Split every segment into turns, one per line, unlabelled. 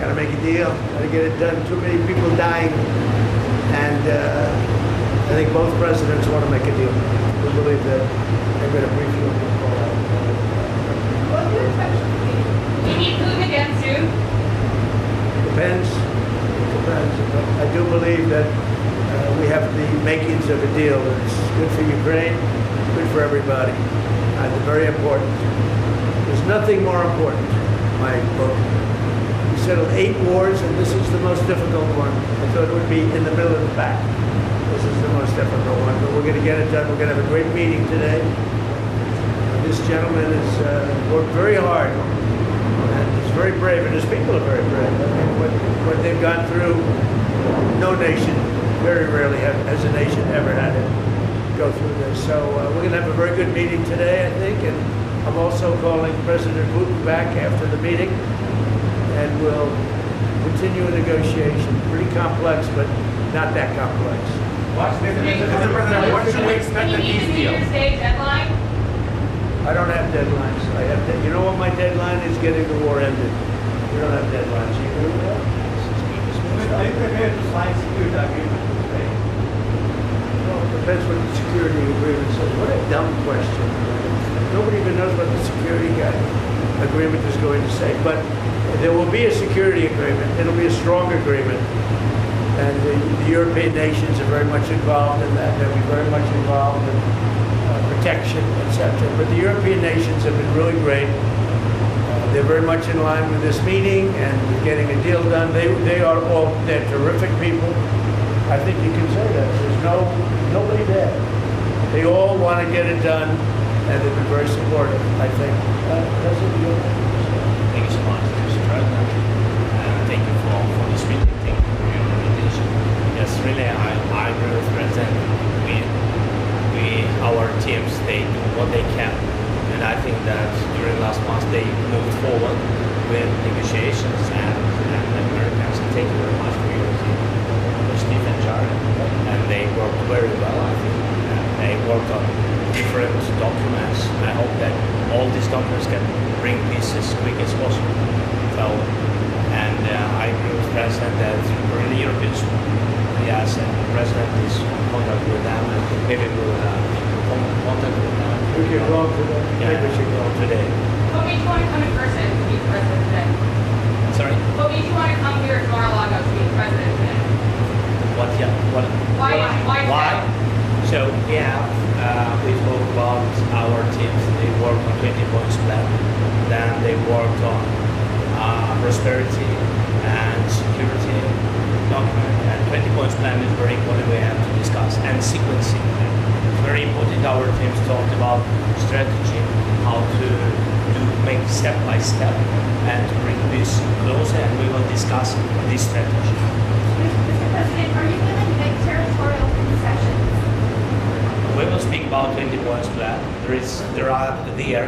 Got to make a deal. Got to get it done. Too many people dying, and I think both presidents want to make a deal. We believe that they're going to brief you on the call.
What do you expect? Do you need Putin again soon?
Depends. It depends. But I do believe that we have the makings of a deal that's good for Ukraine, good for everybody. It's very important. There's nothing more important, my book. We settled 8 wars, and this is the most difficult one. I thought it would be in the middle of the pack. This is the most difficult one, but we're going to get it done. We're going to have a great meeting today. This gentleman has worked very hard, and he's very brave, and his people are very brave. I mean, what they've gone through, no nation, very rarely has a nation ever had to go through this. So we're going to have a very good meeting today, I think, and I'm also calling President Putin back after the meeting, and we'll continue a negotiation. Pretty complex, but not that complex.
What should we expect of these
New
deals?
Year's Day deadline?
I don't have deadlines. You know what my deadline is? Getting the war ended. We don't have deadlines. You agree with that?
They prepared to sign security agreement with Ukraine.
Well, it depends what the security agreement says. What a dumb question. Nobody even knows what the security agreement is going to say. But there will be a security agreement. It'll be a strong agreement. And the European nations are very much involved in that. They'll be very much involved in protection, etc. But the European nations have been really great. They're very much in line with this meeting and getting a deal done. They're terrific people. I think you can say that. There's nobody there. They all want to get it done, and they've been very supportive, I think. President, you
Thank you so much, Mr. President. Thank you for this meeting. Thank you for your invitation. Yes, really, I agree with President. Our teams, they do what they can. And I think that during last month they moved forward with negotiations and Americans. And thank you very much for your team, Steve and Jared. And they worked very well, I think. They worked on different documents. I hope that all these documents can bring peace as quick as possible. So, and I agree with the President that we're in the European yes, and the President is in contact with them, and maybe we'll contact with them.
We can go today.
Yeah,
Maybe we should go
today.
What made you want to come in person to meet the president today?
Sorry?
What made you want to come here to Mar-a-Lago to meet the president today?
What? Yeah. What?
Why?
So yeah, we spoke about our teams. They worked on 20 points plan. Then they worked on prosperity and security document. And 20 points plan is very important. We have to discuss and sequencing. It's very important. Our teams talked about strategy, how to make step by step, and to bring this closer. And we will discuss this strategy.
Mr. President, are you willing to make territorial concessions?
We will speak about 20 points plan. There are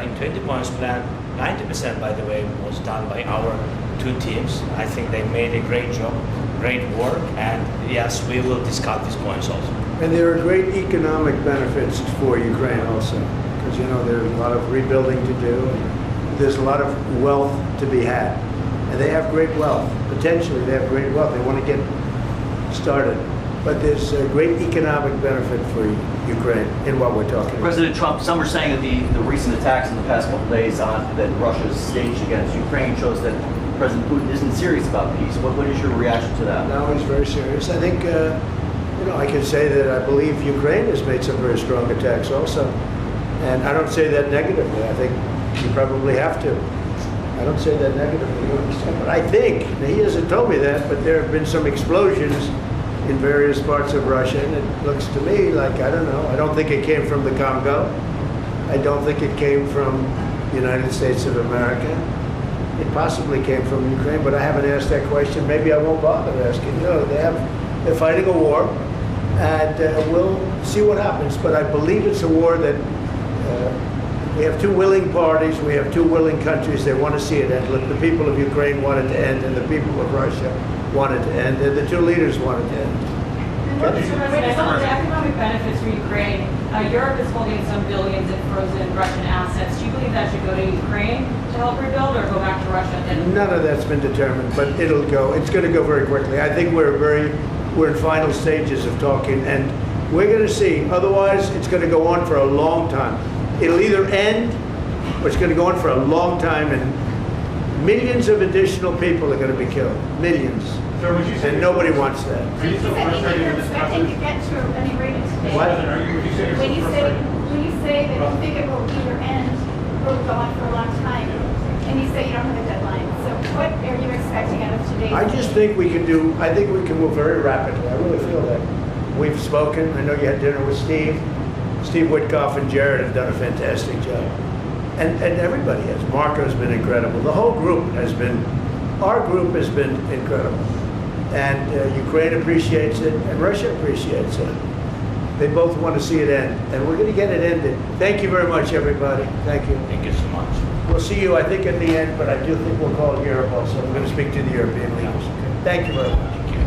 in 20 points plan, 90% by the way was done by our 2 teams. I think they made a great job, great work, and yes, we will discuss these points also.
And there are great economic benefits for Ukraine also, because there's a lot of rebuilding to do, and there's a lot of wealth to be had. And they have great wealth. Potentially, they have great wealth. They want to get started. But there's a great economic benefit for Ukraine in what we're talking about.
President Trump, some are saying that the recent attacks in the past couple of days that Russia's staged against Ukraine shows that President Putin isn't serious about peace. What is your reaction to that?
No, he's very serious. I think, I can say that I believe Ukraine has made some very strong attacks also. And I don't say that negatively. I think you probably have to. I don't say that negatively, you understand. But I think, he hasn't told me that, but there have been some explosions in various parts of Russia, and it looks to me like, I don't know, I don't think it came from the Congo. I don't think it came from the United States of America. It possibly came from Ukraine, but I haven't asked that question. Maybe I won't bother asking. They're fighting a war, and we'll see what happens. But I believe it's a war that we have 2 willing parties, we have 2 willing countries. They want to see it end. Look, the people of Ukraine want it to end, and the people of Russia want it to end, and the 2 leaders want it to end.
Mr. President, on the economic benefits for Ukraine, Europe is holding some billions in frozen Russian assets. Do you believe that should go to Ukraine to help rebuild or go back to Russia?
None of that's been determined, but it'll go. It's going to go very quickly. I think we're in final stages of talking, and we're going to see. Otherwise, it's going to go on for a long time. It'll either end, or it's going to go on for a long time, and millions of additional people are going to be killed. Millions.
Sir, would you say
And nobody wants that.
Are you
He
still
said
frustrated
you're
with this
expecting to
message?
get to any rating today.
What?
Would you say
When you
you're
say,
frustrated?
when you say that you think it will either end or go on for a long time, and you say you don't have a deadline, so what are you expecting out of today's?
I just think we can do. I think we can move very rapidly. I really feel that. We've spoken. I know you had dinner with Steve. Steve Witkoff and Jared have done a fantastic job. And everybody has. Marco's been incredible. The whole group has been, our group has been incredible. And Ukraine appreciates it, and Russia appreciates it. They both want to see it end, and we're going to get it ended. Thank you very much, everybody. Thank you.
Thank you so much.
We'll see you, I think, at the end, but I do think we'll call Europe also. I'm going to speak to the European leaders. Thank you very much.
Thank you.